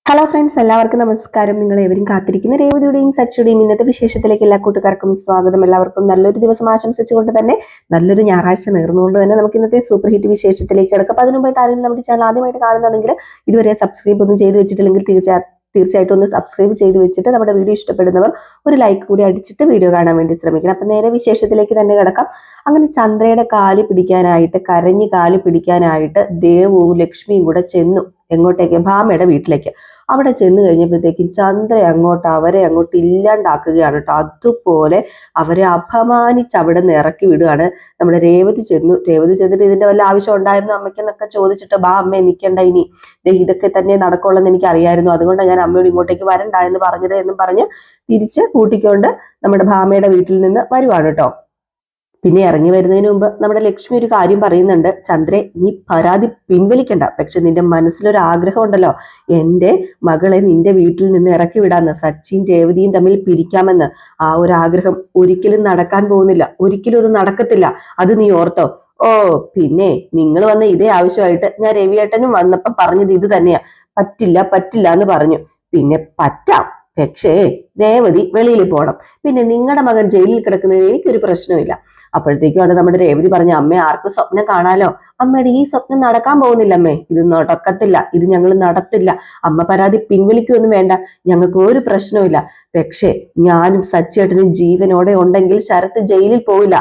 Hello friends, എല്ലാവർക്കും നമസ്കാരം. നിങ്ങൾ ഏവരും കാത്തിരിക്കുന്ന രേവതിയുടെയും സച്ചിയുടെയും ഇന്നത്തെ വിശേഷത്തിലേക്ക് എല്ലാ കൂട്ടുകാർക്കും സ്വാഗതം. എല്ലാവർക്കും നല്ലൊരു ദിവസം ആശംസിച്ചുകൊണ്ട് തന്നെ നല്ലൊരു ഞായറാഴ്ച നേർന്നുകൊണ്ട് തന്നെ നമുക്ക് ഇന്നത്തെ സൂപ്പർ ഹിറ്റ് വിശേഷത്തിലേക്ക് കിടക്കാം. അപ്പൊ അതിനുമുമ്പായിട്ട് ആരെങ്കിലും നമ്മുടെ ചാനൽ ആദ്യമായിട്ട് കാണുന്നുണ്ടെങ്കിൽ ഇതുവരെ സബ്സ്ക്രൈബ് ഒന്നും ചെയ്ത് വെച്ചിട്ടില്ലെങ്കിൽ തീർച്ചയായിട്ടും ഒന്ന് സബ്സ്ക്രൈബ് ചെയ്ത് വെച്ചിട്ട് നമ്മുടെ വീഡിയോ ഇഷ്ടപ്പെടുന്നവർ ഒരു ലൈക്ക് കൂടി അടിച്ചിട്ട് വീഡിയോ കാണാൻ വേണ്ടി ശ്രമിക്കണം. അപ്പൊ നേരെ വിശേഷത്തിലേക്ക് തന്നെ കിടക്കാം. അങ്ങനെ ചന്ദ്രയുടെ കാല് പിടിക്കാനായിട്ട്, കരഞ്ഞ് കാല് പിടിക്കാനായിട്ട് ദേവവും ലക്ഷ്മിയും കൂടെ ചെന്നു. എങ്ങോട്ടേക്ക്? ഭാമയുടെ വീട്ടിലേക്ക്. അവിടെ ചെന്ന് കഴിഞ്ഞപ്പോഴത്തേക്കും ചന്ദ്ര അവരെ അങ്ങോട്ട് ഇല്ലാണ്ടാക്കുകയാണ് കേട്ടോ. അതുപോലെ അവരെ അപമാനിച്ച് അവിടെ നിന്ന് ഇറക്കി വിടുകയാണ്. നമ്മുടെ രേവതി ചെന്നിട്ട് ഇതിന്റെ വല്ല ആവശ്യം ഉണ്ടായിരുന്നു അമ്മയ്ക്കെന്നൊക്കെ ചോദിച്ചിട്ട്, ബാ അമ്മയെ നിൽക്കണ്ട, ഇനി ഇതൊക്കെ തന്നെ നടക്കുള്ളൂ എന്ന് എനിക്ക് അറിയായിരുന്നു, അതുകൊണ്ടാണ് ഞാൻ അമ്മയോട് ഇങ്ങോട്ടേക്ക് വരണ്ട എന്ന് പറഞ്ഞത് എന്നും പറഞ്ഞ് തിരിച്ച് കൂട്ടിക്കൊണ്ട് നമ്മുടെ ഭാമയുടെ വീട്ടിൽ നിന്ന് വരുവാണ് കേട്ടോ. പിന്നെ ഇറങ്ങി വരുന്നതിന് മുമ്പ് നമ്മുടെ ലക്ഷ്മി ഒരു കാര്യം പറയുന്നുണ്ട്. ചന്ദ്രെ, നീ പരാതി പിൻവലിക്കണ്ട, പക്ഷെ നിന്റെ മനസ്സിലൊരു ആഗ്രഹം ഉണ്ടല്ലോ, എൻ്റെ മകളെ നിന്റെ വീട്ടിൽ നിന്ന് ഇറക്കി വിടാന്ന്, സച്ചിൻ രേവതിയും തമ്മിൽ പിരിക്കാമെന്ന്. ആ ഒരു ആഗ്രഹം ഒരിക്കലും നടക്കാൻ പോകുന്നില്ല, ഒരിക്കലും അത് നടക്കത്തില്ല, അത് നീ ഓർത്തോ. ഓ പിന്നെ നിങ്ങൾ വന്ന ഇതേ ആവശ്യമായിട്ട് ഞാൻ രവിയേട്ടനും വന്നപ്പം പറഞ്ഞത് ഇത് തന്നെയാ, പറ്റില്ല എന്ന് പറഞ്ഞു. പിന്നെ പറ്റാം, പക്ഷേ രേവതി വെളിയിൽ പോകണം, പിന്നെ നിങ്ങളുടെ മകൻ ജയിലിൽ കിടക്കുന്നതിന് എനിക്കൊരു പ്രശ്നമില്ല. അപ്പോഴത്തേക്കുമാണ് നമ്മുടെ രേവതി പറഞ്ഞ, അമ്മ ആർക്കും സ്വപ്നം കാണാലോ, അമ്മയുടെ ഈ സ്വപ്നം നടക്കാൻ പോകുന്നില്ല അമ്മേ, ഇത് നടക്കത്തില്ല, ഇത് ഞങ്ങൾ നടത്തില്ല, അമ്മ പരാതി പിൻവലിക്കുകയൊന്നും വേണ്ട, ഞങ്ങൾക്ക് ഒരു പ്രശ്നവുമില്ല. പക്ഷേ ഞാനും സച്ചിയേട്ടനും ജീവനോടെ ഉണ്ടെങ്കിൽ ശരത്ത് ജയിലിൽ പോവില്ല,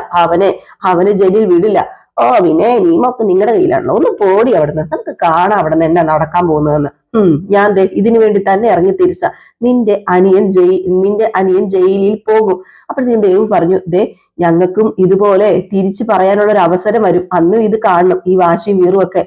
അവനെ ജയിലിൽ വിടില്ല. ഓ പിന്നെ നിയമൊക്കെ നിങ്ങളുടെ കയ്യിലാണല്ലോ, ഒന്ന് പോടി അവിടുന്ന്, നമുക്ക് കാണാം അവിടെ നിന്ന് എന്നാ നടക്കാൻ പോകുന്നതെന്ന്. ഞാൻ ഇതിനു വേണ്ടി തന്നെ ഇറങ്ങി തിരിച്ച, നിന്റെ അനിയൻ ജയിലിൽ പോകും. അപ്പോഴത്തേക്കും ദേവ് പറഞ്ഞു, ഞങ്ങൾക്കും ഇതുപോലെ തിരിച്ചു പറയാനുള്ള ഒരു അവസരം വരും, അന്നും ഇത് കാണണം, ഈ വാശിയും വീറും ഒക്കെ.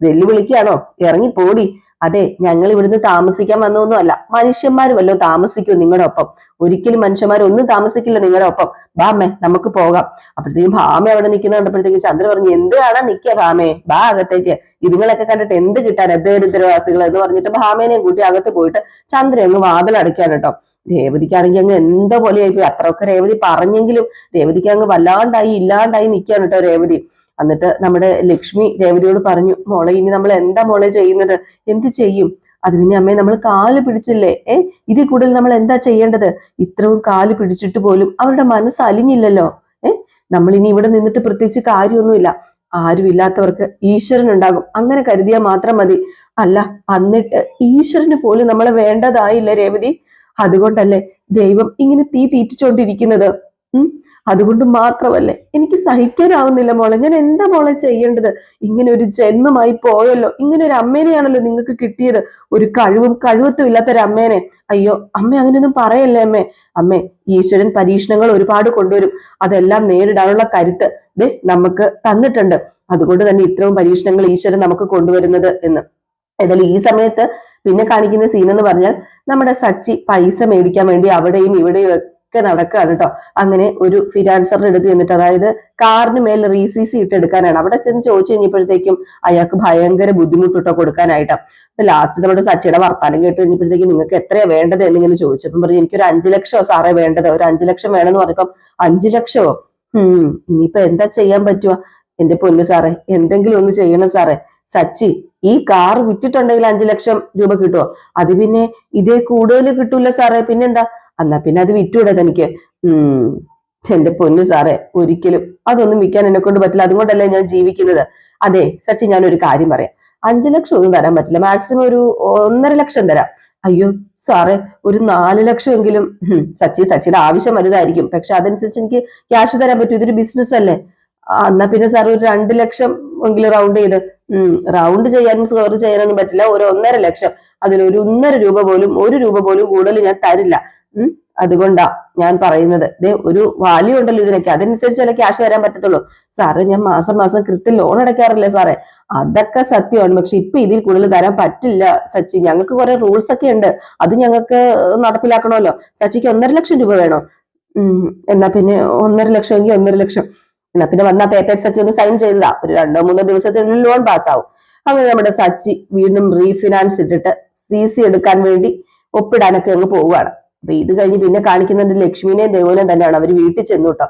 വെല്ലുവിളിക്കുകയാണോ? ഇറങ്ങി പോടി. അതെ, ഞങ്ങൾ ഇവിടുന്ന് താമസിക്കാൻ വന്നൊന്നും അല്ല, മനുഷ്യന്മാർ വല്ലോ താമസിക്കോ നിങ്ങളുടെ ഒപ്പം? ഒരിക്കലും മനുഷ്യന്മാരൊന്നും താമസിക്കില്ല നിങ്ങളുടെ ഒപ്പം. ബാമേ നമുക്ക് പോകാം. അപ്പോഴത്തേക്കും ഭാമ അവിടെ നിൽക്കുന്ന കണ്ടപ്പോഴത്തേക്കും ചന്ദ്ര പറഞ്ഞു, എന്ത് കാണാൻ നിൽക്കുക ഭാമേ, ബാ അകത്തേക്ക്, ഇതുങ്ങളൊക്കെ കണ്ടിട്ട് എന്ത് കിട്ടാൻ ദരിദ്രവാസികൾ എന്ന് പറഞ്ഞിട്ട് ഭാമേനെയും കൂട്ടി അകത്ത് പോയിട്ട് ചന്ദ്ര അങ്ങ് വാതിലടയ്ക്കാണ് കേട്ടോ. രേവതിക്കാണെങ്കിൽ അങ്ങ് എന്താ പോലെയായി പോയി. അത്രയൊക്കെ രേവതി പറഞ്ഞെങ്കിലും രേവതിക്ക് അങ്ങ് ഇല്ലാണ്ടായി നിൽക്കുകയാണ് കേട്ടോ രേവതി. എന്നിട്ട് നമ്മുടെ ലക്ഷ്മി രേവതിയോട് പറഞ്ഞു, മോളെ ഇനി നമ്മൾ എന്താ മോളെ ചെയ്യുന്നത്? എന്ത് ചെയ്യും? അത് പിന്നെ അമ്മയെ നമ്മൾ കാല് പിടിച്ചില്ലേ, ഇതിൽ കൂടുതൽ നമ്മൾ എന്താ ചെയ്യേണ്ടത്? ഇത്രയും കാല് പിടിച്ചിട്ട് പോലും അവരുടെ മനസ്സ് അലിഞ്ഞില്ലല്ലോ. നമ്മൾ ഇനി ഇവിടെ നിന്നിട്ട് പ്രത്യേകിച്ച് കാര്യമൊന്നുമില്ല, ആരുമില്ലാത്തവർക്ക് ഈശ്വരൻ ഉണ്ടാകും, അങ്ങനെ കരുതിയാൽ മാത്രം മതി. അല്ല, എന്നിട്ട് ഈശ്വരന് പോലും നമ്മളെ വേണ്ടതായില്ല രേവതി, അതുകൊണ്ടല്ലേ ദൈവം ഇങ്ങനെ തീ തീറ്റിച്ചോണ്ടിരിക്കുന്നത്. അതുകൊണ്ട് മാത്രമല്ലേ എനിക്ക് സഹിക്കാനാവുന്നില്ല മോളെ, ഞാൻ എന്താ മോളെ ചെയ്യേണ്ടത്? ഇങ്ങനെ ഒരു ജന്മമായി പോയല്ലോ, ഇങ്ങനെ ഒരു അമ്മേനെയാണല്ലോ നിങ്ങൾക്ക് കിട്ടിയത്, ഒരു കഴിവത്തും ഇല്ലാത്ത ഒരു അമ്മേനെ. അയ്യോ അമ്മ അങ്ങനെയൊന്നും പറയല്ലേ അമ്മേ, ഈശ്വരൻ പരീക്ഷണങ്ങൾ ഒരുപാട് കൊണ്ടുവരും, അതെല്ലാം നേരിടാനുള്ള കരുത്ത് നമുക്ക് തന്നിട്ടുണ്ട്, അതുകൊണ്ട് തന്നെ ഇത്രയും പരീക്ഷണങ്ങൾ ഈശ്വരൻ നമുക്ക് കൊണ്ടുവരുന്നത് എന്ന്. ഏതായാലും ഈ സമയത്ത് പിന്നെ കാണിക്കുന്ന സീൻ എന്ന് പറഞ്ഞാൽ നമ്മുടെ സച്ചി പൈസ മേടിക്കാൻ വേണ്ടി അവിടെയും ഇവിടെയും ഒക്കെ നടക്കുകയാണ് കേട്ടോ. അങ്ങനെ ഒരു ഫിനാൻസറിന്റെ അടുത്ത് ചെന്നിട്ട്, അതായത് കാറിന് മേൽ റീസിസി ഇട്ട് എടുക്കാനാണ്. അവിടെ ചെന്ന് ചോദിച്ചു കഴിഞ്ഞപ്പോഴത്തേക്കും അയാൾക്ക് ഭയങ്കര ബുദ്ധിമുട്ടിട്ടോ കൊടുക്കാനായിട്ട്. ലാസ്റ്റ് നമ്മുടെ സച്ചിയുടെ വർത്താനം കേട്ട് കഴിഞ്ഞപ്പോഴത്തേക്കും നിങ്ങൾക്ക് എത്രയാ വേണ്ടത് എന്നിങ്ങനെ ചോദിച്ചപ്പം പറഞ്ഞു, എനിക്കൊരു 5 ലക്ഷമോ സാറേ വേണ്ടത്, ഒരു 5 ലക്ഷം വേണമെന്ന് പറഞ്ഞപ്പം 5 ലക്ഷമോ? ഇനിയിപ്പോ എന്താ ചെയ്യാൻ പറ്റുക? എന്റെ പൊന്നു സാറേ, എന്തെങ്കിലും ഒന്ന് ചെയ്യണം സാറേ. സച്ചി, ഈ കാർ വിറ്റിട്ടുണ്ടെങ്കിൽ 5 ലക്ഷം രൂപ കിട്ടുമോ? അത് പിന്നെ ഇതേ കൂടുതൽ കിട്ടൂല സാറേ, പിന്നെന്താ? എന്നാ പിന്നെ അത് വിറ്റൂടെ തനിക്ക്? എന്റെ പൊന്നു സാറേ, ഒരിക്കലും അതൊന്നും വിൽക്കാൻ എന്നെ കൊണ്ട് പറ്റില്ല, അതുകൊണ്ടല്ലേ ഞാൻ ജീവിക്കുന്നത്. അതെ സച്ചി, ഞാനൊരു കാര്യം പറയാം, 5 ലക്ഷം ഒന്നും തരാൻ പറ്റില്ല, മാക്സിമം ഒരു 1.5 ലക്ഷം തരാം. അയ്യോ സാറേ, ഒരു 4 ലക്ഷം എങ്കിലും. സച്ചിയുടെ ആവശ്യം വലുതായിരിക്കും, പക്ഷെ അതനുസരിച്ച് എനിക്ക് ക്യാഷ് തരാൻ പറ്റും, ഇതൊരു ബിസിനസ് അല്ലേ. എന്നാ പിന്നെ സാർ ഒരു 2 ലക്ഷം എങ്കിലും റൗണ്ട് ചെയ്ത്. റൗണ്ട് ചെയ്യാനും സ്കോർ ചെയ്യാനൊന്നും പറ്റില്ല, ഒരു 1.5 ലക്ഷം, അതിലൊരു 1.5 രൂപ പോലും കൂടുതൽ ഞാൻ തരില്ല. അതുകൊണ്ടാ ഞാൻ പറയുന്നത്. ഒരു വാല്യൂ ഉണ്ടല്ലോ ഇതിനൊക്കെ, അതനുസരിച്ചല്ലേ ക്യാഷ് തരാൻ പറ്റത്തുള്ളൂ. സാറേ, ഞാൻ മാസം കൃത്യം ലോൺ അടയ്ക്കാറില്ലേ സാറേ? അതൊക്കെ സത്യമാണ്, പക്ഷെ ഇപ്പൊ ഇതിൽ കൂടുതൽ തരാൻ പറ്റില്ല സച്ചി, ഞങ്ങൾക്ക് കുറെ റൂൾസ് ഒക്കെ ഉണ്ട്, അത് ഞങ്ങൾക്ക് നടപ്പിലാക്കണമല്ലോ. സച്ചിക്ക് 1.5 ലക്ഷം രൂപ വേണോ? എന്നാ പിന്നെ 1.5 ലക്ഷം എങ്കിൽ 1.5 ലക്ഷം. എന്നാ പിന്നെ വന്ന പേപ്പേഴ്സ് ഒക്കെ ഒന്ന് സൈൻ ചെയ്തതാ, ഒരു 2-3 ദിവസത്തിനുള്ളിൽ ലോൺ പാസ്സാവും. അങ്ങനെ നമ്മുടെ സച്ചി വീണ്ടും റീഫിനാൻസ് ഇട്ടിട്ട് CC എടുക്കാൻ വേണ്ടി ഒപ്പിടാനൊക്കെ അങ്ങ് പോവുകയാണ്. അപ്പൊ ഇത് കഴിഞ്ഞ് പിന്നെ കാണിക്കുന്നത് ലക്ഷ്മിനെയും ദേവനെയും തന്നെയാണ്. അവർ വീട്ടിൽ ചെന്നു കേട്ടോ.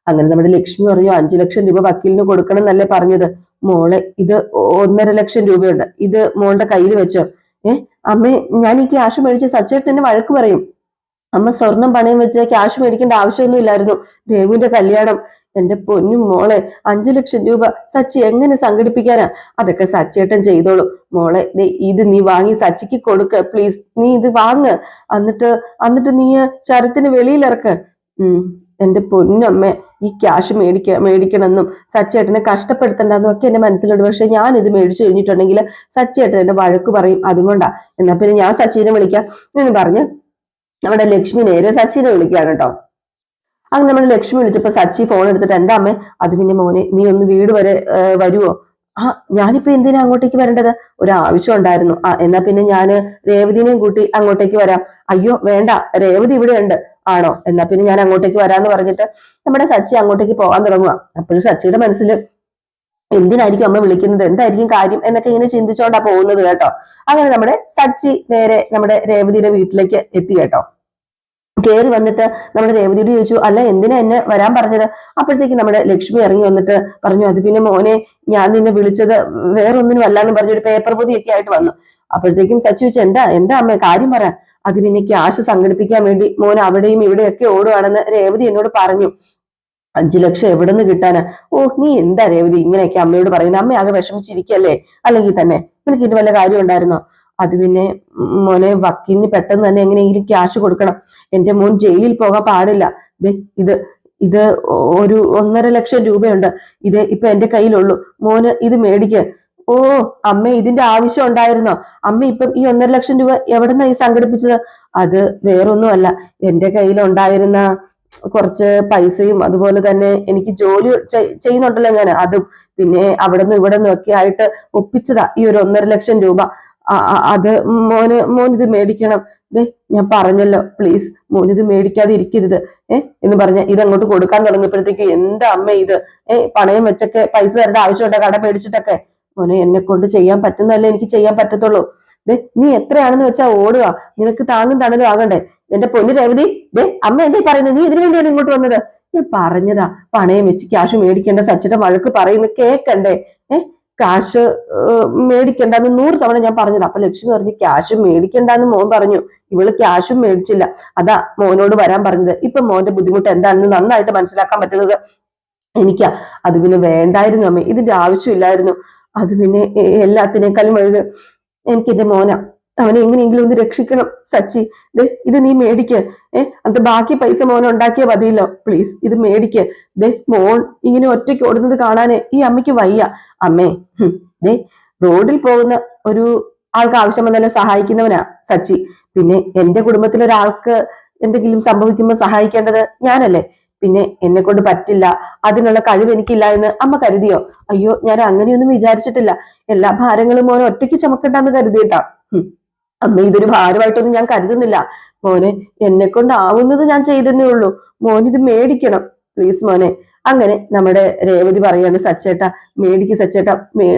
അങ്ങനെ നമ്മുടെ ലക്ഷ്മി പറഞ്ഞു, 5 ലക്ഷം രൂപ വക്കീലിന് കൊടുക്കണം എന്നല്ലേ പറഞ്ഞത്? മോളെ, ഇത് 1.5 ലക്ഷം രൂപയുണ്ട്, ഇത് മോളുടെ കയ്യിൽ വെച്ചോ. അമ്മേ ഞാൻ ഈ ക്യാഷ് മേടിച്ച് സച്ചേട്ടൻ എന്നെ വഴക്ക് പറയും. അമ്മ സ്വർണം പണയം വെച്ച് ക്യാഷ് മേടിക്കേണ്ട ആവശ്യമൊന്നും ഇല്ലായിരുന്നു. ദേവുവിന്റെ കല്യാണം. എന്റെ പൊന്നും മോളെ, 5 ലക്ഷം രൂപ സച്ചി എങ്ങനെ സംഘടിപ്പിക്കാനാ? അതൊക്കെ സച്ചേട്ടൻ ചെയ്തോളും മോളെ. ഇത് നീ വാങ്ങി സച്ചിക്ക് കൊടുക്ക പ്ലീസ്. നീ ഇത് വാങ്ങ്. എന്നിട്ട് എന്നിട്ട് നീ ശരത്തിന് വെളിയിലിറക്ക്. എന്റെ പൊന്നമ്മ, ഈ ക്യാഷ് മേടിക്കണമെന്നും സച്ചേട്ടനെ കഷ്ടപ്പെടുത്തണ്ടെന്നും ഒക്കെ എന്റെ മനസ്സിലുണ്ട്. പക്ഷെ ഞാൻ ഇത് മേടിച്ചു കഴിഞ്ഞിട്ടുണ്ടെങ്കിൽ സച്ചേട്ടൻ എന്റെ വഴക്ക് പറയും. അതുകൊണ്ടാ. എന്നാ പിന്നെ ഞാൻ സച്ചിനെ വിളിക്കാം എന്ന് പറഞ്ഞ് നമ്മുടെ ലക്ഷ്മി നേരെ സച്ചിനെ വിളിക്കുകയാണ് കേട്ടോ. അങ്ങനെ നമ്മുടെ ലക്ഷ്മി വിളിച്ചപ്പോ സച്ചി ഫോൺ എടുത്തിട്ട്, എന്താ അമ്മേ? അത് പിന്നെ മോനെ, നീ ഒന്ന് വീട് വരെ വരുവോ? ഞാനിപ്പോ എന്തിനാ അങ്ങോട്ടേക്ക് വരേണ്ടത്? ഒരു ആവശ്യം ഉണ്ടായിരുന്നു. എന്നാ പിന്നെ ഞാന് രേവതിനെയും കൂട്ടി അങ്ങോട്ടേക്ക് വരാം. അയ്യോ വേണ്ട, രേവതി ഇവിടെ ഉണ്ട്. ആണോ? എന്നാ പിന്നെ ഞാൻ അങ്ങോട്ടേക്ക് വരാന്ന് പറഞ്ഞിട്ട് നമ്മുടെ സച്ചി അങ്ങോട്ടേക്ക് പോകാൻ തുടങ്ങുക. അപ്പോഴും സച്ചിയുടെ മനസ്സിൽ എന്തിനായിരിക്കും അമ്മ വിളിക്കുന്നത്, എന്തായിരിക്കും കാര്യം എന്നൊക്കെ ഇങ്ങനെ ചിന്തിച്ചോണ്ടാ പോകുന്നത് കേട്ടോ. അങ്ങനെ നമ്മുടെ സച്ചി നേരെ നമ്മുടെ രേവതിയുടെ വീട്ടിലേക്ക് എത്തി കേട്ടോ. കയറി വന്നിട്ട് നമ്മുടെ രേവതിയോട് ചോദിച്ചു, അല്ല എന്തിനാ എന്നെ വരാൻ പറഞ്ഞത്? അപ്പോഴത്തേക്ക് നമ്മുടെ ലക്ഷ്മി ഇറങ്ങി വന്നിട്ട് പറഞ്ഞു, അത് പിന്നെ മോനെ, ഞാൻ നിന്നെ വിളിച്ചത് വേറൊന്നിനും അല്ലാന്ന് പറഞ്ഞ ഒരു പേപ്പർ പൊതിയൊക്കെ ആയിട്ട് വന്നു. അപ്പോഴത്തേക്കും സച്ചി ചോദിച്ചു, എന്താ അമ്മ കാര്യം പറ. അത് പിന്നെ ക്യാഷ് സംഘടിപ്പിക്കാൻ വേണ്ടി മോൻ അവിടെയും ഇവിടെയൊക്കെ ഓടുവാണെന്ന് രേവതി എന്നോട് പറഞ്ഞു. 5 ലക്ഷം എവിടെ നിന്ന് കിട്ടാനാ? നീ എന്താ രേവതി ഇങ്ങനെയൊക്കെ അമ്മയോട് പറയുന്നത്? അമ്മ ആകെ വിഷമിച്ചിരിക്കല്ലേ? അല്ലെങ്കിൽ തന്നെ നിനക്ക് ഇത് വല്ല കാര്യം ഉണ്ടായിരുന്നോ? അത് പിന്നെ മോനെ, വക്കീലിന് പെട്ടെന്ന് തന്നെ എങ്ങനെയെങ്കിലും ക്യാഷ് കൊടുക്കണം. എന്റെ മോൻ ജയിലിൽ പോകാൻ പാടില്ല. ഇത് ഇത് ഒരു 1.5 ലക്ഷം രൂപയുണ്ട്. ഇത് ഇപ്പൊ എന്റെ കയ്യിലുള്ളൂ. മോന് ഇത് മേടിക്ക്. അമ്മ ഇതിന്റെ ആവശ്യം ഉണ്ടായിരുന്നോ? അമ്മ ഇപ്പം ഈ 1.5 ലക്ഷം രൂപ എവിടെന്നാ ഈ സംഘടിപ്പിച്ചത്? അത് വേറൊന്നുമല്ല, എന്റെ കയ്യിലുണ്ടായിരുന്ന കുറച്ച് പൈസയും അതുപോലെ തന്നെ എനിക്ക് ജോലി ചെയ്യുന്നുണ്ടല്ലോ ഞാൻ, അതും പിന്നെ അവിടെ നിന്ന് ഇവിടെ നിന്നും ഒക്കെ ആയിട്ട് ഒപ്പിച്ചതാ ഈ ഒരു 1.5 ലക്ഷം രൂപ. അത് മോനിത് മേടിക്കണം. ഞാൻ പറഞ്ഞല്ലോ, പ്ലീസ് മോനിത് മേടിക്കാതെ ഇരിക്കരുത് എന്ന് പറഞ്ഞ ഇതങ്ങോട്ട് കൊടുക്കാൻ തുടങ്ങിയപ്പോഴത്തേക്ക്, എന്താ അമ്മ ഇത്? പണയം വെച്ചൊക്കെ പൈസ തരേണ്ട ആവശ്യമുണ്ടോ? കട മേടിച്ചിട്ടൊക്കെ? മോനെ, എന്നെ കൊണ്ട് ചെയ്യാൻ പറ്റുന്നതല്ലേ എനിക്ക് ചെയ്യാൻ പറ്റത്തുള്ളൂ. നീ എത്രയാണെന്ന് വെച്ചാ ഓടുക. നിനക്ക് താങ്ങും തണലും ആകണ്ടേ? എന്റെ പൊന്നു രേവതി, അമ്മ എന്താ പറയുന്നത്? നീ ഇതിനു വേണ്ടിയാണ് ഇങ്ങോട്ട് വന്നത്? ഞാൻ പറഞ്ഞതാ, പണയം വെച്ച് ക്യാഷ് മേടിക്കേണ്ട. സച്ചിയുടെ വഴക്ക് പറയുന്നു കേക്കണ്ടേ? ക്യാഷ് മേടിക്കണ്ടെന്ന് 100 തവണ ഞാൻ പറഞ്ഞത്. അപ്പൊ ലക്ഷ്മി പറഞ്ഞു, ക്യാഷ് മേടിക്കണ്ടെന്ന് മോൻ പറഞ്ഞു. ഇവള് ക്യാഷും മേടിച്ചില്ല. അതാ മോനോട് വരാൻ പറഞ്ഞത്. ഇപ്പൊ മോന്റെ ബുദ്ധിമുട്ട് എന്താണെന്ന് നന്നായിട്ട് മനസ്സിലാക്കാൻ പറ്റുന്നത് എനിക്കാ. അത് പിന്നെ വേണ്ടായിരുന്നു അമ്മ, ഇതിന്റെ ആവശ്യമില്ലായിരുന്നു. അത് പിന്നെ എല്ലാത്തിനേക്കാളും വലുത് എനിക്ക് എന്റെ മോനാ. അവനെ എങ്ങനെയെങ്കിലും ഒന്ന് രക്ഷിക്കണം സച്ചി. ഇത് നീ മേടിക്ക്. എന്നിട്ട് ബാക്കി പൈസ മോൻ ഉണ്ടാക്കിയാ മതിയല്ലോ. പ്ലീസ് ഇത് മേടിക്ക്. മോൻ ഇങ്ങനെ ഒറ്റയ്ക്ക് ഓടുന്നത് കാണാനേ ഈ അമ്മയ്ക്ക് വയ്യ. അമ്മേ, റോഡിൽ പോകുന്ന ഒരു ആൾക്ക് ആവശ്യം വന്നാലും സഹായിക്കുന്നവനാ സച്ചി. പിന്നെ എന്റെ കുടുംബത്തിലൊരാൾക്ക് എന്തെങ്കിലും സംഭവിക്കുമ്പോൾ സഹായിക്കേണ്ടത് ഞാനല്ലേ? പിന്നെ എന്നെ കൊണ്ട് പറ്റില്ല, അതിനുള്ള കഴിവ് എനിക്കില്ല എന്ന് അമ്മ കരുതിയോ? അയ്യോ, ഞാൻ അങ്ങനെയൊന്നും വിചാരിച്ചിട്ടില്ല. എല്ലാ ഭാരങ്ങളും മോനെ ഒറ്റയ്ക്ക് ചുമക്കണ്ടെന്ന് കരുതിയിട്ടാ. അമ്മ ഇതൊരു ഭാരമായിട്ടൊന്നും ഞാൻ കരുതുന്നില്ല. മോനെ, എന്നെ കൊണ്ടാവുന്നത് ഞാൻ ചെയ്തേ ഉള്ളൂ. മോനിത് മേടിക്കണം പ്ലീസ് മോനെ. അങ്ങനെ നമ്മുടെ രേവതി പറയാണ്, സച്ചേട്ട സച്ചേട്ട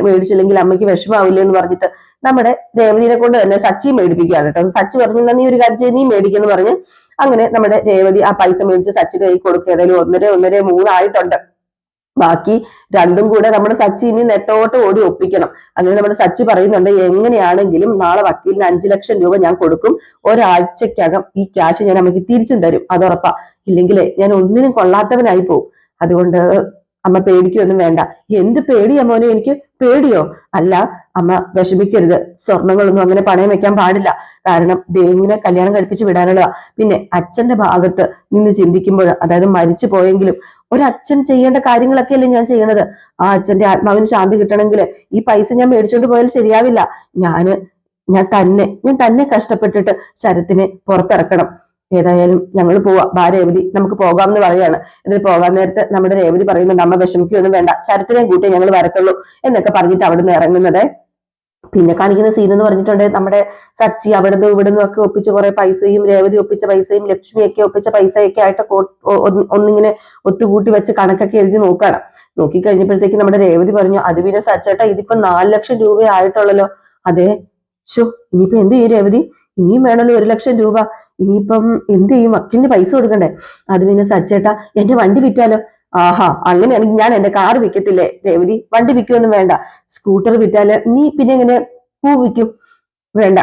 മേടിച്ചില്ലെങ്കിൽ അമ്മയ്ക്ക് വിഷമാവില്ല എന്ന് പറഞ്ഞിട്ട് നമ്മുടെ രേവതിനെ കൊണ്ട് തന്നെ സച്ചി മേടിപ്പിക്കുകയാണ് കേട്ടോ. സച്ചി പറഞ്ഞു, നീ ഒരു കാര്യം ചെയ്ത് നീ മേടിക്കെന്ന് പറഞ്ഞ് അങ്ങനെ നമ്മുടെ രേവതി ആ പൈസ മേടിച്ച് സച്ചിയുടെ കൈ കൊടുക്കുക. ഏതായാലും 1.5 ആയിട്ടുണ്ട്. ബാക്കി 2 കൂടെ നമ്മുടെ സച്ചി ഇനി നെട്ടോട്ട് ഓടി ഒപ്പിക്കണം. അങ്ങനെ നമ്മുടെ സച്ചി പറയുന്നുണ്ട്, എങ്ങനെയാണെങ്കിലും നാളെ വക്കീലിന് 5 ലക്ഷം രൂപ ഞാൻ കൊടുക്കും. ഒരാഴ്ചക്കകം ഈ ക്യാഷ് ഞാൻ അമ്മയ്ക്ക് തിരിച്ചും തരും, അതുറപ്പാ. ഇല്ലെങ്കിലേ ഞാൻ ഒന്നിനും കൊള്ളാത്തവനായി പോകും. അതുകൊണ്ട് അമ്മ പേടിക്കൊന്നും വേണ്ട. എന്ത് പേടിയാ മോനെ? എനിക്ക് പേടിയോ? അല്ല അമ്മ വിഷമിക്കരുത്. സ്വർണങ്ങളൊന്നും അങ്ങനെ പണയം വെക്കാൻ പാടില്ല. കാരണം ദേവുവിനെ കല്യാണം കഴിപ്പിച്ച് വിടാനുള്ളതാ. പിന്നെ അച്ഛന്റെ ഭാഗത്ത് നിന്ന് ചിന്തിക്കുമ്പോൾ, അതായത് മരിച്ചു പോയെങ്കിലും ഒരച്ഛൻ ചെയ്യേണ്ട കാര്യങ്ങളൊക്കെ അല്ലേ ഞാൻ ചെയ്യണത്. ആ അച്ഛന്റെ ആത്മാവിന് ശാന്തി കിട്ടണമെങ്കിൽ ഈ പൈസ ഞാൻ മേടിച്ചോണ്ട് പോയാൽ ശരിയാവില്ല. ഞാൻ തന്നെ കഷ്ടപ്പെട്ടിട്ട് ശരത്തിനെ പുറത്തിറക്കണം. ഏതായാലും ഞങ്ങൾ പോവാ, രേവതി നമുക്ക് പോകാമെന്ന് പറയാണ്. എന്നിട്ട് പോകാൻ നേരത്ത് നമ്മുടെ രേവതി പറയുന്നുണ്ട്, അമ്മ വിഷമിക്കൊന്നും വേണ്ട, ശരത്തിനെയും കൂട്ടി ഞങ്ങൾ വരത്തുള്ളൂ എന്നൊക്കെ പറഞ്ഞിട്ട് അവിടെ നിന്ന് ഇറങ്ങുന്നത്. പിന്നെ കാണിക്കുന്ന സീൻ എന്ന് പറഞ്ഞിട്ടുണ്ട്, നമ്മുടെ സച്ചി അവിടുന്ന് ഇവിടുന്ന് ഒക്കെ ഒപ്പിച്ച കുറെ പൈസയും, രേവതി ഒപ്പിച്ച പൈസയും, ലക്ഷ്മിയൊക്കെ ഒപ്പിച്ച പൈസയൊക്കെ ആയിട്ട് ഒന്നിങ്ങനെ ഒത്തുകൂട്ടി വെച്ച് കണക്കൊക്കെ എഴുതി നോക്കുകയാണ്. നോക്കിക്കഴിഞ്ഞപ്പോഴത്തേക്ക് നമ്മുടെ രേവതി പറഞ്ഞു, അത് പിന്നെ സച്ചേട്ടാ, ഇതിപ്പോ 4 ലക്ഷം രൂപ ആയിട്ടുള്ളല്ലോ. അതെ, ഇനിയിപ്പോ എന്ത് ചെയ്യും രേവതി? ഇനിയും വേണമല്ലോ 1 ലക്ഷം രൂപ. ഇനിയിപ്പം എന്ത് ചെയ്യും? വക്കീലിന് പൈസ കൊടുക്കണ്ടേ? അത് പിന്നെ സച്ചേട്ടാ, എന്റെ വണ്ടി വിറ്റാലോ? ആഹാ, അങ്ങനെയാണെങ്കിൽ ഞാൻ എന്റെ കാർ വിൽക്കത്തില്ലേ രേവതി? വണ്ടി വിൽക്കുമൊന്നും വേണ്ട, സ്കൂട്ടർ വിറ്റാല് നീ പിന്നെ എങ്ങനെ പൂ വിൽക്കും? വേണ്ട,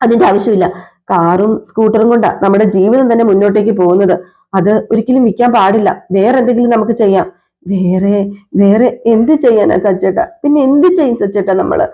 അതിന്റെ ആവശ്യമില്ല. കാറും സ്കൂട്ടറും കൊണ്ടാ നമ്മുടെ ജീവിതം തന്നെ മുന്നോട്ടേക്ക് പോകുന്നത്. അത് ഒരിക്കലും വിൽക്കാൻ പാടില്ല. വേറെ എന്തെങ്കിലും നമുക്ക് ചെയ്യാം. വേറെ വേറെ എന്ത് ചെയ്യാനാ സച്ചേട്ടാ? പിന്നെ എന്ത് ചെയ്യും സച്ചേട്ടാ നമ്മള്?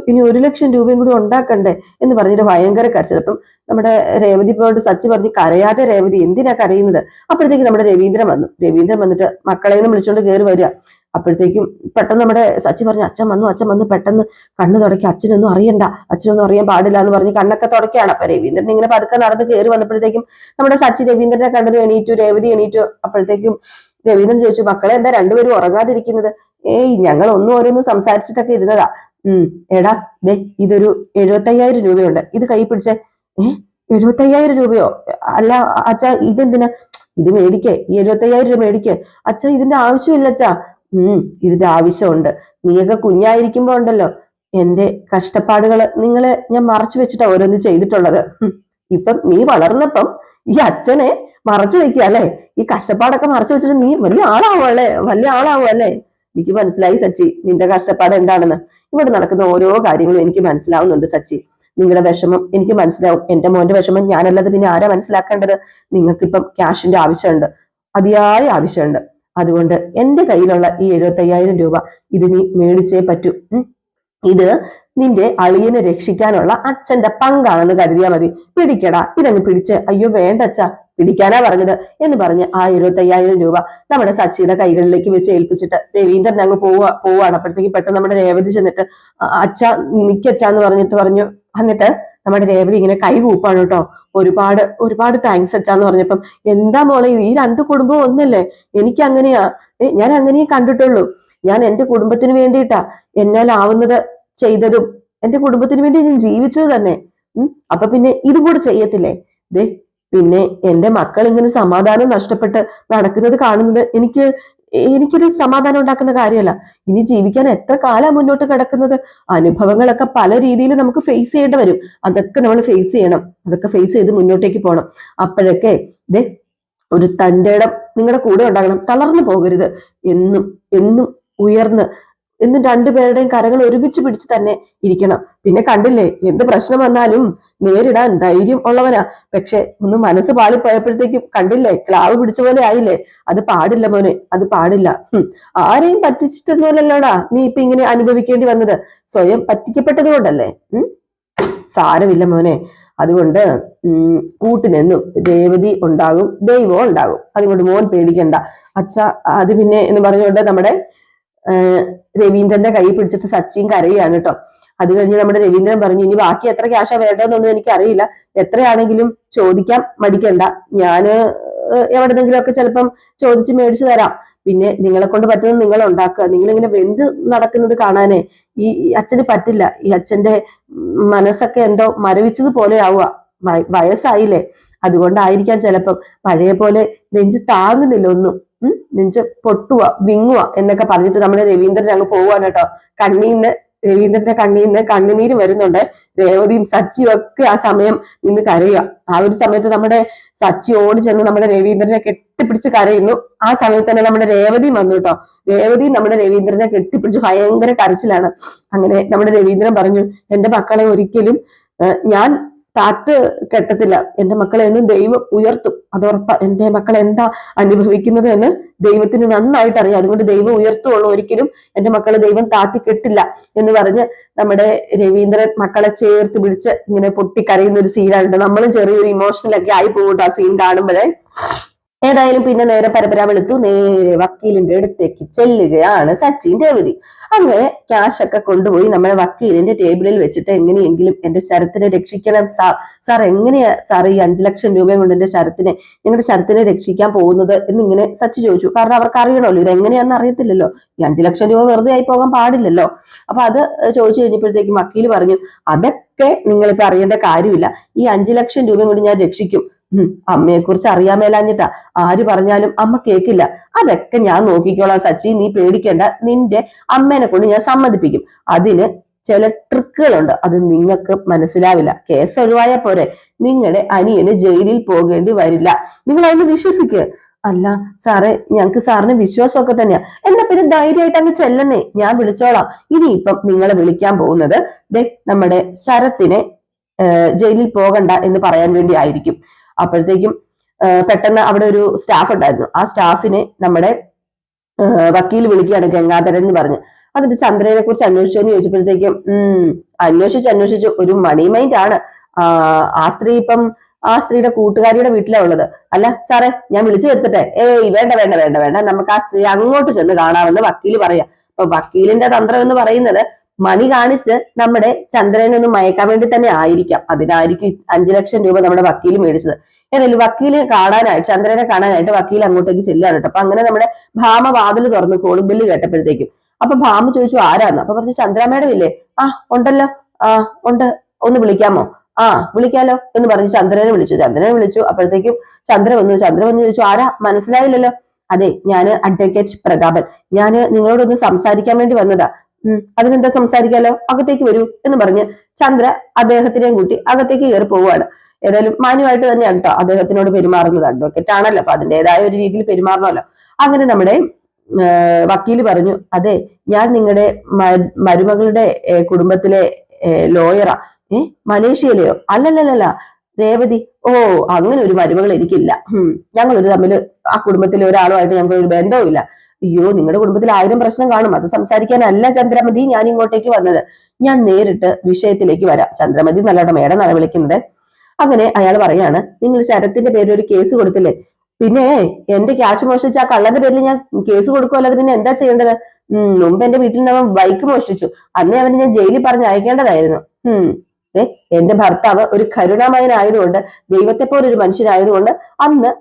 ഇനി 1,00,000 രൂപയും കൂടി ഉണ്ടാക്കണ്ടേ എന്ന് പറഞ്ഞിട്ട് ഭയങ്കര കരച്ചിൽ. അപ്പം നമ്മുടെ രേവതി പോയിട്ട് സച്ചി പറഞ്ഞു, കരയാതെ രേവതി, എന്തിനാ കരയുന്നത്? അപ്പോഴത്തേക്ക് നമ്മുടെ രവീന്ദ്രൻ വന്നു. രവീന്ദ്രൻ വന്നിട്ട് മക്കളെ നിന്ന് വിളിച്ചോണ്ട് കയറി വരിക. അപ്പോഴത്തേക്കും പെട്ടെന്ന് നമ്മുടെ സച്ചി പറഞ്ഞു, അച്ഛൻ വന്നു പെട്ടെന്ന് കണ്ണ് തുടക്കി, അച്ഛനൊന്നും അറിയണ്ട, അച്ഛനൊന്നും അറിയാൻ പാടില്ല എന്ന് പറഞ്ഞ് കണ്ണൊക്കെ തുടക്കുകയാണ്. അപ്പൊ രവീന്ദ്രൻ ഇങ്ങനെ പതുക്കെ നടന്ന് കയറി വന്നപ്പോഴത്തേക്കും നമ്മുടെ സച്ചി രവീന്ദ്രനെ കണ്ടത് എണീറ്റു. രേവതി എണീറ്റു. അപ്പോഴത്തേക്കും രവീന്ദ്രൻ ചോദിച്ചു, മക്കളെ എന്താ രണ്ടുപേരും ഉറങ്ങാതിരിക്കുന്നത്? ഏയ് ഞങ്ങൾ ഓരോന്നും സംസാരിച്ചിട്ടൊക്കെ ഇരുന്നതാ. എടാ ദേ ഇതൊരു 75,000 രൂപയുണ്ട്, ഇത് കൈ പിടിച്ചേ. 75,000 രൂപയോ? അല്ല അച്ഛാ, ഇതെന്തിനാ? ഇത് മേടിക്കേ, ഈ 75,000 രൂപ മേടിക്കേ. അച്ഛാ ഇതിന്റെ ആവശ്യമില്ല അച്ഛാ. ഇതിന്റെ ആവശ്യമുണ്ട്. നീയൊക്കെ കുഞ്ഞായിരിക്കുമ്പോ ഉണ്ടല്ലോ, എന്റെ കഷ്ടപ്പാടുകള് നിങ്ങളെ ഞാൻ മറച്ചു വെച്ചിട്ടാ ഓരോന്ന് ചെയ്തിട്ടുള്ളത്. ഇപ്പം നീ വളർന്നപ്പം ഈ അച്ഛനെ മറച്ചു വെക്കുക അല്ലെ? ഈ കഷ്ടപ്പാടൊക്കെ മറച്ചു വെച്ചിട്ട് നീ വലിയ ആളാവുമല്ലേ? എനിക്ക് മനസ്സിലായി സച്ചി, നിന്റെ കഷ്ടപ്പാട് എന്താണെന്ന്. ഇവിടെ നടക്കുന്ന ഓരോ കാര്യങ്ങളും എനിക്ക് മനസ്സിലാവുന്നുണ്ട് സച്ചി. നിങ്ങളുടെ വിഷമം എനിക്ക് മനസ്സിലാവും. എന്റെ മോന്റെ വിഷമം ഞാനല്ലാതെ പിന്നെ ആരാ മനസ്സിലാക്കേണ്ടത്? നിങ്ങൾക്കിപ്പം ക്യാഷിന്റെ ആവശ്യമുണ്ട്, അതിയായ ആവശ്യമുണ്ട്. അതുകൊണ്ട് എന്റെ കയ്യിലുള്ള ഈ 75,000 രൂപ ഇത് നീ മേടിച്ചേ പറ്റൂ. ഇത് നിന്റെ അളിയനെ രക്ഷിക്കാനുള്ള അച്ഛന്റെ പങ്കാണെന്ന് കരുതിയാ മതി. പിടിക്കടാ, ഇതങ്ങ് പിടിച്ച്. അയ്യോ വേണ്ട അച്ഛാ, പിടിക്കാനാ പറഞ്ഞത് എന്ന് പറഞ്ഞ് ആ 75,000 രൂപ നമ്മുടെ സച്ചിയുടെ കൈകളിലേക്ക് വെച്ച് ഏൽപ്പിച്ചിട്ട് രവീന്ദ്രൻ അങ്ങ് പോവാണ്. അപ്പോഴത്തേക്ക് പെട്ടെന്ന് നമ്മുടെ രേവതി ചെന്നിട്ട്, അച്ഛ നിക്കച്ചാന്ന് പറഞ്ഞിട്ട് പറഞ്ഞു. എന്നിട്ട് നമ്മുടെ രേവതി ഇങ്ങനെ കൈ കൂപ്പാണ് കേട്ടോ. ഒരുപാട് താങ്ക്സ് അച്ഛാന്ന് പറഞ്ഞപ്പം, എന്താ മോളെ ഈ രണ്ട് കുടുംബം ഒന്നല്ലേ? എനിക്ക് അങ്ങനെയാ, ഞാൻ അങ്ങനെയേ കണ്ടിട്ടുള്ളൂ. ഞാൻ എന്റെ കുടുംബത്തിന് വേണ്ടിയിട്ടാ എന്നാലാവുന്നത് ചെയ്തതും, എന്റെ കുടുംബത്തിന് വേണ്ടി ഞാൻ ജീവിച്ചത് തന്നെ. അപ്പൊ പിന്നെ ഇതും കൂടെ ചെയ്യത്തില്ലേ? ദേ പിന്നെ എന്റെ മക്കൾ ഇങ്ങനെ സമാധാനം നഷ്ടപ്പെട്ട് നടക്കുന്നത് കാണുന്നത് എനിക്കിത് സമാധാനം ഉണ്ടാക്കുന്ന കാര്യമല്ല. ഇനി ജീവിക്കാൻ എത്ര കാലം മുന്നോട്ട് കിടക്കുന്നത്? അനുഭവങ്ങളൊക്കെ പല രീതിയിൽ നമുക്ക് ഫേസ് ചെയ്യേണ്ടി വരും. അതൊക്കെ നമ്മൾ ഫേസ് ചെയ്യണം. അതൊക്കെ ഫേസ് ചെയ്ത് മുന്നോട്ടേക്ക് പോകണം. അപ്പോഴൊക്കെ ദേ ഒരു തന്റെ ഇടം നിങ്ങളുടെ കൂടെ ഉണ്ടാകണം. തളർന്നു പോകരുത്. എന്നും എന്നും ഉയർന്ന് എന്നും രണ്ടുപേരുടെയും കരങ്ങൾ ഒരുമിച്ച് പിടിച്ച് തന്നെ ഇരിക്കണം. പിന്നെ കണ്ടില്ലേ, എന്ത് പ്രശ്നം വന്നാലും നേരിടാൻ ധൈര്യം ഉള്ളവനാ. പക്ഷെ ഒന്ന് മനസ്സ് പാളിപ്പോയപ്പോഴത്തേക്കും കണ്ടില്ലേ, ക്ലാവ് പിടിച്ച പോലെ ആയില്ലേ. അത് പാടില്ല മോനെ, അത് പാടില്ല. ആരെയും പറ്റിച്ചിട്ടൊന്നുമല്ലല്ലോടാ നീ ഇപ്പൊ ഇങ്ങനെ അനുഭവിക്കേണ്ടി വന്നത്. സ്വയം പറ്റിക്കപ്പെട്ടത് കൊണ്ടല്ലേ. സാരമില്ല മോനെ. അതുകൊണ്ട് കൂട്ടിനെന്നും രേവതി ഉണ്ടാകും, ദൈവവും ഉണ്ടാകും. അതുകൊണ്ട് മോൻ പേടിക്കണ്ട അച്ഛ. അത് പിന്നെ എന്ന് പറഞ്ഞുകൊണ്ട് നമ്മുടെ രവീന്ദ്രന്റെ കൈ പിടിച്ചിട്ട് സച്ചിൻ കരയാണ് കേട്ടോ. അത് കഴിഞ്ഞ് നമ്മുടെ രവീന്ദ്രൻ പറഞ്ഞു, ഇനി ബാക്കി എത്ര ക്യാഷാ വേണ്ടതെന്നൊന്നും എനിക്കറിയില്ല, എത്രയാണെങ്കിലും ചോദിക്കാൻ മടിക്കണ്ട. ഞാന് എവിടെന്നെങ്കിലും ഒക്കെ ചിലപ്പം ചോദിച്ച് മേടിച്ചു തരാം. പിന്നെ നിങ്ങളെ കൊണ്ട് പറ്റുന്നത് നിങ്ങൾ ഉണ്ടാക്കുക. നിങ്ങളിങ്ങനെ വെന്ത് നടക്കുന്നത് കാണാനേ ഈ അച്ഛന് പറ്റില്ല. ഈ അച്ഛന്റെ മനസ്സൊക്കെ എന്തോ മരവിച്ചത് പോലെ ആവുക. വയസ്സായില്ലേ, അതുകൊണ്ടായിരിക്കാം ചിലപ്പം. പഴയ പോലെ നെഞ്ച് താങ്ങുന്നില്ല ഒന്നും. നെഞ്ച് പൊട്ടുക, വിങ്ങുക എന്നൊക്കെ പറഞ്ഞിട്ട് നമ്മുടെ രവീന്ദ്രൻ അങ്ങ് പോവാണ് കേട്ടോ. രവീന്ദ്രന്റെ കണ്ണീന്ന് കണ്ണുനീര് വരുന്നുണ്ട്. രേവതിയും സച്ചിയും ഒക്കെ ആ സമയം നിന്ന് കരയുക. ആ ഒരു സമയത്ത് നമ്മുടെ സച്ചി ഓടി ചെന്ന് നമ്മുടെ രവീന്ദ്രനെ കെട്ടിപ്പിടിച്ച് കരയുന്നു. ആ സമയത്ത് തന്നെ നമ്മുടെ രേവതിയും വന്നു കേട്ടോ. രേവതിയും നമ്മുടെ രവീന്ദ്രനെ കെട്ടിപ്പിടിച്ച് ഭയങ്കര കരച്ചിലാണ്. അങ്ങനെ നമ്മുടെ രവീന്ദ്രൻ പറഞ്ഞു, എന്റെ മക്കളെ ഒരിക്കലും ഞാൻ താത്ത് കെട്ടത്തില്ല. എന്റെ മക്കളെ എന്നും ദൈവം ഉയർത്തും, അതുറപ്പ. എന്റെ മക്കൾ എന്താ അനുഭവിക്കുന്നത് എന്ന് ദൈവത്തിന് നന്നായിട്ട് അറിയാം. അതുകൊണ്ട് ദൈവം ഉയർത്തുള്ളൂ, ഒരിക്കലും എന്റെ മക്കളെ ദൈവം താത്തി കെട്ടില്ല എന്ന് പറഞ്ഞ് നമ്മുടെ രവീന്ദ്രൻ മക്കളെ ചേർത്ത് പിടിച്ച് ഇങ്ങനെ പൊട്ടിക്കരയുന്ന ഒരു സീനാണ്. നമ്മളും ചെറിയൊരു ഇമോഷണൽ ഒക്കെ ആയി പോകും ആ സീൻ കാണുമ്പോഴേ. ഏതായാലും പിന്നെ നേരെ പരപര വെളുത്തു നേരെ വക്കീലിന്റെ അടുത്തേക്ക് ചെല്ലുകയാണ് സച്ചിൻ രേവതി. അങ്ങനെ ക്യാഷ് ഒക്കെ കൊണ്ടുപോയി നമ്മുടെ വക്കീലിന്റെ ടേബിളിൽ വെച്ചിട്ട്, എങ്ങനെയെങ്കിലും എന്റെ ശരത്തിനെ രക്ഷിക്കണം സാർ എങ്ങനെയാ സാർ ഈ 5 ലക്ഷം രൂപയും കൊണ്ട് ഞങ്ങളുടെ ശരത്തിനെ രക്ഷിക്കാൻ പോകുന്നത് എന്നിങ്ങനെ സച്ചി ചോദിച്ചു. കാരണം അവർക്ക് അറിയണമല്ലോ ഇത് എങ്ങനെയാണെന്ന് അറിയത്തില്ലല്ലോ. ഈ 5 ലക്ഷം രൂപ വെറുതെ ആയി പോകാൻ പാടില്ലല്ലോ. അപ്പൊ അത് ചോദിച്ചു കഴിഞ്ഞപ്പോഴത്തേക്കും വക്കീല് പറഞ്ഞു, അതൊക്കെ നിങ്ങളിപ്പോ അറിയേണ്ട കാര്യമില്ല. ഈ 5 ലക്ഷം രൂപയും കൊണ്ട് ഞാൻ രക്ഷിക്കും. അമ്മയെ കുറിച്ച് അറിയാൻ മേലാഞ്ഞിട്ടാ. ആര് പറഞ്ഞാലും അമ്മ കേക്കില്ല. അതൊക്കെ ഞാൻ നോക്കിക്കോളാം സച്ചി, നീ പേടിക്കേണ്ട. നിന്റെ അമ്മേനെ കൊണ്ട് ഞാൻ സമ്മതിപ്പിക്കും. അതിന് ചില ട്രിക്കുകളുണ്ട്, അത് നിങ്ങൾക്ക് മനസ്സിലാവില്ല. കേസ് ഒഴിവായ പോരെ, നിങ്ങളുടെ അനിയന് ജയിലിൽ പോകേണ്ടി വരില്ല. നിങ്ങൾ അതിന് വിശ്വസിക്കുക. അല്ല സാറേ, ഞങ്ങക്ക് സാറിന് വിശ്വാസമൊക്കെ തന്നെയാ. എന്നാ പിന്നെ ധൈര്യമായിട്ട് അങ്ങ് ചെല്ലുന്നേ, ഞാൻ വിളിച്ചോളാം. ഇനിയിപ്പം നിങ്ങളെ വിളിക്കാൻ പോകുന്നത് നമ്മുടെ ശരത്തിനെ ജയിലിൽ പോകണ്ട എന്ന് പറയാൻ വേണ്ടി ആയിരിക്കും. അപ്പോഴത്തേക്കും പെട്ടെന്ന് അവിടെ ഒരു സ്റ്റാഫ് ഉണ്ടായിരുന്നു. ആ സ്റ്റാഫിനെ നമ്മുടെ വക്കീൽ വിളിക്കുകയാണ്, ഗംഗാധരൻ എന്ന് പറഞ്ഞ്. എന്നിട്ട് ചന്ദ്രനെ കുറിച്ച് അന്വേഷിച്ചോന്ന് ചോദിച്ചപ്പോഴത്തേക്കും അന്വേഷിച്ചു ഒരു മണി മൈൻഡ് ആണ്. ആ സ്ത്രീ ഇപ്പം ആ സ്ത്രീയുടെ കൂട്ടുകാരിയുടെ വീട്ടിലാണ് ഉള്ളത്. അല്ല സാറേ, ഞാൻ വിളിച്ചു വരുത്തട്ടെ? ഏയ് വേണ്ട വേണ്ട വേണ്ട വേണ്ട, നമുക്ക് ആ സ്ത്രീ അങ്ങോട്ട് ചെന്ന് കാണാമെന്ന് വക്കീല് പറയാം. അപ്പൊ വക്കീലിന്റെ തന്ത്രം എന്ന് പറയുന്നത് മണി കാണിച്ച് നമ്മുടെ ചന്ദ്രനെ ഒന്ന് മയക്കാൻ വേണ്ടി തന്നെ ആയിരിക്കാം. അതിനായിരിക്കും 5 ലക്ഷം രൂപ നമ്മുടെ വക്കീൽ മേടിച്ചത്. ഏതായാലും വക്കീല് കാണാനായിട്ട്, ചന്ദ്രനെ കാണാനായിട്ട് വക്കീൽ അങ്ങോട്ടേക്ക് ചെല്ലാണ് കേട്ടോ. അപ്പൊ അങ്ങനെ നമ്മുടെ ഭാമ വാതിൽ തുറന്ന് കോളിംഗ് ബെല്ല് കേട്ടപ്പോഴത്തേക്കും അപ്പൊ ഭാമ ചോദിച്ചു ആരാന്ന്. അപ്പൊ പറഞ്ഞു ചന്ദ്ര മേഡം ഇല്ലേ? ആ ഉണ്ടല്ലോ. ആ ഉണ്ട്, ഒന്ന് വിളിക്കാമോ? ആ വിളിക്കാലോ എന്ന് പറഞ്ഞ് ചന്ദ്രനെ വിളിച്ചു. അപ്പോഴത്തേക്കും ചന്ദ്ര വന്നു ചോദിച്ചു ആരാ, മനസ്സിലായില്ലല്ലോ. അതെ, ഞാന് അഡ്വക്കേറ്റ് പ്രതാപൻ. ഞാന് നിങ്ങളോടൊന്ന് സംസാരിക്കാൻ വേണ്ടി വന്നതാ. അതിനെന്താ സംസാരിക്കാലോ, അകത്തേക്ക് വരൂ എന്ന് പറഞ്ഞ് ചന്ദ്ര അദ്ദേഹത്തിനെയും കൂട്ടി അകത്തേക്ക് കയറി പോവുകയാണ്. ഏതായാലും മാന്യമായിട്ട് തന്നെയാണ് കേട്ടോ അദ്ദേഹത്തിനോട് പെരുമാറുന്നത്. അഡ്വക്കേറ്റ് ആണല്ലോ, അപ്പൊ അതിൻ്റെതായ ഒരു രീതിയിൽ പെരുമാറണമല്ലോ. അങ്ങനെ നമ്മുടെ വക്കീല് പറഞ്ഞു, അതെ ഞാൻ നിങ്ങളുടെ മരുമകളുടെ കുടുംബത്തിലെ ലോയറാ. മലേഷ്യയിലെയോ? അല്ലല്ലല്ല, രേവതി. ഓ, അങ്ങനെ ഒരു മരുമകൾ എനിക്കില്ല. ഞങ്ങളൊരു തമ്മിൽ ആ കുടുംബത്തിലെ ഒരാളുമായിട്ട് ഞങ്ങൾക്ക് ഒരു ബന്ധവുമില്ല. അയ്യോ, നിങ്ങളുടെ കുടുംബത്തിൽ 1000 പ്രശ്നം കാണും, അത് സംസാരിക്കാനല്ല ചന്ദ്രമതി ഞാൻ ഇങ്ങോട്ടേക്ക് വന്നത്. ഞാൻ നേരിട്ട് വിഷയത്തിലേക്ക് വരാം. ചന്ദ്രമതി നല്ലോണം മേഡം എന്നാണ് വിളിക്കുന്നത്. അങ്ങനെ അയാൾ പറയാണ്, നിങ്ങൾ ശരത്തിന്റെ പേരിൽ ഒരു കേസ് കൊടുത്തില്ലേ? പിന്നെ എന്റെ ക്യാഷ് മോഷ്ടിച്ച ആ കള്ളന്റെ പേരിൽ ഞാൻ കേസ് കൊടുക്കുമല്ലോ, അത് പിന്നെ എന്താ ചെയ്യേണ്ടത്? മുമ്പ് എന്റെ വീട്ടിൽ നിന്ന് അവൻ ബൈക്ക് മോഷ്ടിച്ചു. അന്നേ അവന് ഞാൻ ജയിലിൽ പറഞ്ഞ് അയക്കേണ്ടതായിരുന്നു. എന്റെ ഭർത്താവ് ഒരു കരുണാമയനായതുകൊണ്ട്, ദൈവത്തെ പോലെ ഒരു മനുഷ്യനായതുകൊണ്ട് അന്ന്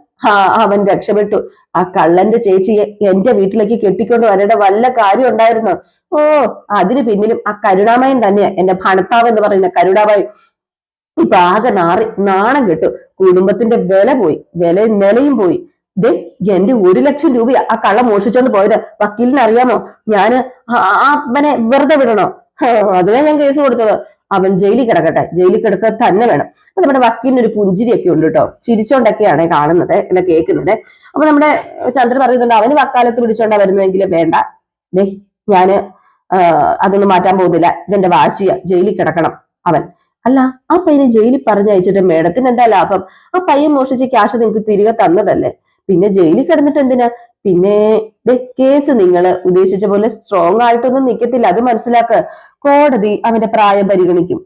അവൻ രക്ഷപ്പെട്ടു. ആ കള്ളന്റെ ചേച്ചിയെ എന്റെ വീട്ടിലേക്ക് കെട്ടിക്കൊണ്ട് വരേണ്ട വല്ല കാര്യം ഉണ്ടായിരുന്നു? ഓ, അതിന് പിന്നിലും ആ കരുണാമയൻ തന്നെയാ, എന്റെ ഭർത്താവ് എന്ന് പറയുന്ന കരുണാമയൻ. ഇപ്പൊ ആകെ നാണം കെട്ടു. കുടുംബത്തിന്റെ വില പോയി, നിലയും പോയി. എന്റെ 1 ലക്ഷം രൂപയാ ആ കള്ള മോഷിച്ചോണ്ട് പോയത്. വക്കീലിന് അറിയാമോ? ഞാന് അവനെ വെറുതെ വിടണോ? അതിനാ ഞാൻ കേസ് കൊടുത്തത്. അവൻ ജയിലിൽ കിടക്കട്ടെ, ജയിലിൽ കിടക്കുക തന്നെ വേണം. അപ്പൊ നമ്മുടെ വക്കീലിന് ഒരു പുഞ്ചിരിയൊക്കെ ഉണ്ട് കേട്ടോ, ചിരിച്ചോണ്ടൊക്കെയാണ് കാണുന്നത് അല്ല കേൾക്കുന്നത്. അപ്പൊ നമ്മുടെ ചന്ദ്ര പറയുന്നുണ്ട്, അവന് വക്കാലത്ത് പിടിച്ചോണ്ടാ വരുന്നതെങ്കിൽ വേണ്ട, ഞാന് അതൊന്നും മാറ്റാൻ പോകുന്നില്ല, ഇതെന്റെ വാശിയ, ജയിലിൽ കിടക്കണം അവൻ. അല്ല, ആ പയ്യനെ ജയിലിൽ പറഞ്ഞയച്ചിട്ട് മേഡത്തിന് എന്താ ലാഭം? ആ പയ്യൻ മോഷിച്ച് ക്യാഷ് നിങ്ങൾക്ക് തിരികെ തന്നതല്ലേ, പിന്നെ ജയിലിൽ കിടന്നിട്ട് എന്തിനാ? പിന്നെ കേസ് നിങ്ങൾ ഉദ്ദേശിച്ച പോലെ സ്ട്രോങ് ആയിട്ടൊന്നും നിൽക്കത്തില്ല, അത് മനസ്സിലാക്കുക. കോടതി അവന്റെ പ്രായം പരിഗണിക്കും.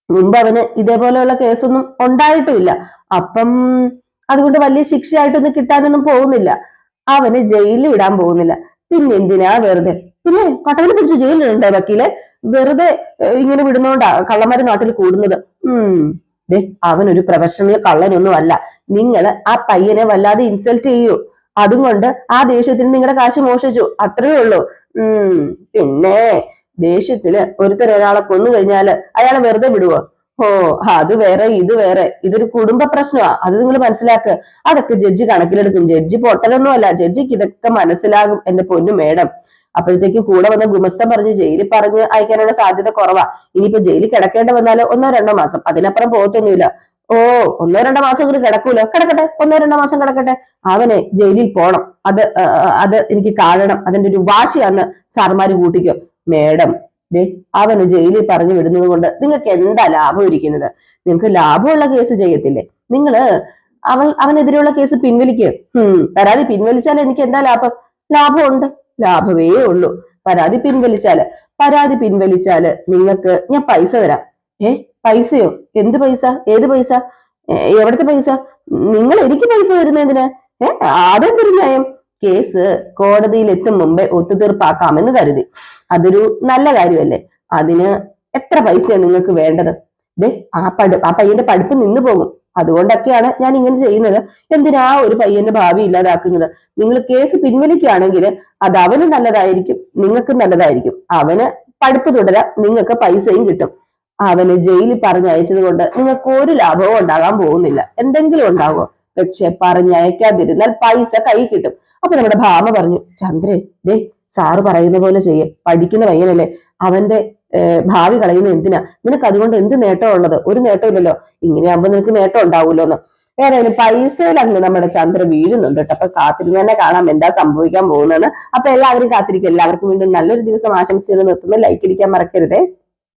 മുമ്പ് അവന് ഇതേപോലെയുള്ള കേസൊന്നും ഉണ്ടായിട്ടുമില്ല. അപ്പം അതുകൊണ്ട് വലിയ ശിക്ഷയായിട്ടൊന്നും കിട്ടാനൊന്നും പോകുന്നില്ല. അവന് ജയിലിൽ വിടാൻ പോകുന്നില്ല. പിന്നെ എന്തിനാ വെറുതെ? പിന്നെ കട്ടവനെ പിടിച്ച് ജയിലിലുണ്ടേ വക്കീലെ? വെറുതെ ഇങ്ങനെ വിടുന്നോണ്ടാ കള്ളന്മാര് നാട്ടിൽ കൂടുന്നത്. അവനൊരു പ്രൊഫഷണൽ കള്ളനൊന്നും അല്ല. നിങ്ങൾ ആ പയ്യനെ വല്ലാതെ ഇൻസൾട്ട് ചെയ്യൂ. അതുകൊണ്ട് ആ ദേഷ്യത്തിന് നിങ്ങളുടെ കാശ് മോഷിച്ചു, അത്രേ ഉള്ളൂ. പിന്നെ ദേഷ്യത്തില് ഒരാളെ കൊന്നു കഴിഞ്ഞാല് അയാളെ വെറുതെ വിടുവോ? ഓ, അത് വേറെ ഇത് വേറെ, ഇതൊരു കുടുംബ പ്രശ്നമാ, അത് നിങ്ങൾ മനസ്സിലാക്കുക. അതൊക്കെ ജഡ്ജി കണക്കിലെടുക്കും. ജഡ്ജി പൊട്ടലൊന്നും അല്ല, ജഡ്ജിക്ക് ഇതൊക്കെ മനസ്സിലാകും എന്റെ പൊന്നു മേഡം. അപ്പോഴത്തേക്കും കൂടെ വന്ന ഗുമസ്തൻ പറഞ്ഞ് ജയിലിൽ പറഞ്ഞ് അയക്കാനുള്ള സാധ്യത കുറവാ. ഇനിയിപ്പോ ജയിലിൽ കിടക്കേണ്ടി വന്നാലോ 1-2 മാസം, അതിനപ്പുറം പോകത്തൊന്നുമില്ല. ഓ, 1-2 മാസം കൂടി കിടക്കൂലോ? കിടക്കട്ടെ, 1-2 മാസം കിടക്കട്ടെ. അവനെ ജയിലിൽ പോണം, അത് എനിക്ക് കാണണം, അതിന്റെ ഒരു വാശിയാന്ന് സാറുമാര് കൂട്ടിക്കോ. മേഡം, അവന് ജയിലിൽ പറഞ്ഞു വിടുന്നത് കൊണ്ട് നിങ്ങൾക്ക് എന്താ ലാഭം ഇരിക്കുന്നത്? നിങ്ങൾക്ക് ലാഭമുള്ള കേസ് ചെയ്യത്തില്ലേ നിങ്ങള്? അവനെതിരെയുള്ള കേസ് പിൻവലിക്കുക. പരാതി പിൻവലിച്ചാൽ എനിക്ക് എന്താ ലാഭം? ലാഭമുണ്ട്, ലാഭമേ ഉള്ളൂ. പരാതി പിൻവലിച്ചാല് നിങ്ങൾക്ക് ഞാൻ പൈസ തരാം. പൈസയോ? എന്ത് പൈസ? ഏത് പൈസ? എവിടത്തെ പൈസ? നിങ്ങൾ എനിക്ക് പൈസ തരുന്നതിന് അതെന്തൊരു ന്യായം? കേസ് കോടതിയിൽ എത്തും മുമ്പേ ഒത്തുതീർപ്പാക്കാമെന്ന് കരുതി. അതൊരു നല്ല കാര്യമല്ലേ? അതിന് എത്ര പൈസയാണ് നിങ്ങൾക്ക് വേണ്ടത്? ആ പയ്യന്റെ പഠിപ്പ് നിന്നു പോകും. അതുകൊണ്ടൊക്കെയാണ് ഞാൻ ഇങ്ങനെ ചെയ്യുന്നത്. എന്തിനാ ഒരു പയ്യന്റെ ഭാവി ഇല്ലാതാക്കുന്നത്? നിങ്ങൾ കേസ് പിൻവലിക്കുകയാണെങ്കിൽ അത് അവന് നല്ലതായിരിക്കും, നിങ്ങൾക്കും നല്ലതായിരിക്കും. അവന് പഠിപ്പ് തുടരാം, നിങ്ങൾക്ക് പൈസയും കിട്ടും. അവന് ജയിലിൽ പറഞ്ഞയച്ചത് കൊണ്ട് നിങ്ങൾക്ക് ഒരു ലാഭവും ഉണ്ടാകാൻ പോകുന്നില്ല. എന്തെങ്കിലും ഉണ്ടാകുമോ? പക്ഷെ പറഞ്ഞയക്കാതിരുന്നാൽ പൈസ കൈ കിട്ടും. അപ്പൊ നമ്മുടെ ഭാമ പറഞ്ഞു, ചന്ദ്രേ സാറ് പറയുന്ന പോലെ ചെയ്യേ, പഠിക്കുന്ന പയ്യനല്ലേ, അവന്റെ ഭാവി കളയുന്നത് എന്തിനാ? നിനക്ക് അതുകൊണ്ട് എന്ത് നേട്ടമുള്ളത്? ഒരു നേട്ടമില്ലല്ലോ. ഇങ്ങനെയാകുമ്പോ നിനക്ക് നേട്ടം ഉണ്ടാവൂലോന്ന്. ഏതായാലും പൈസയിലങ്ങ് നമ്മുടെ ചന്ദ്ര വീഴുന്നുണ്ട് കേട്ടോ. അപ്പൊ കാത്തിരുന്ന് തന്നെ കാണാം എന്താ സംഭവിക്കാൻ പോകുന്നത്. അപ്പൊ എല്ലാവരും കാത്തിരിക്കും. എല്ലാവർക്കും വീണ്ടും നല്ലൊരു ദിവസം ആശംസിച്ചുകൊണ്ട് നിർത്തുന്നു. ലൈക്ക് അടിക്കാൻ മറക്കരുതേ.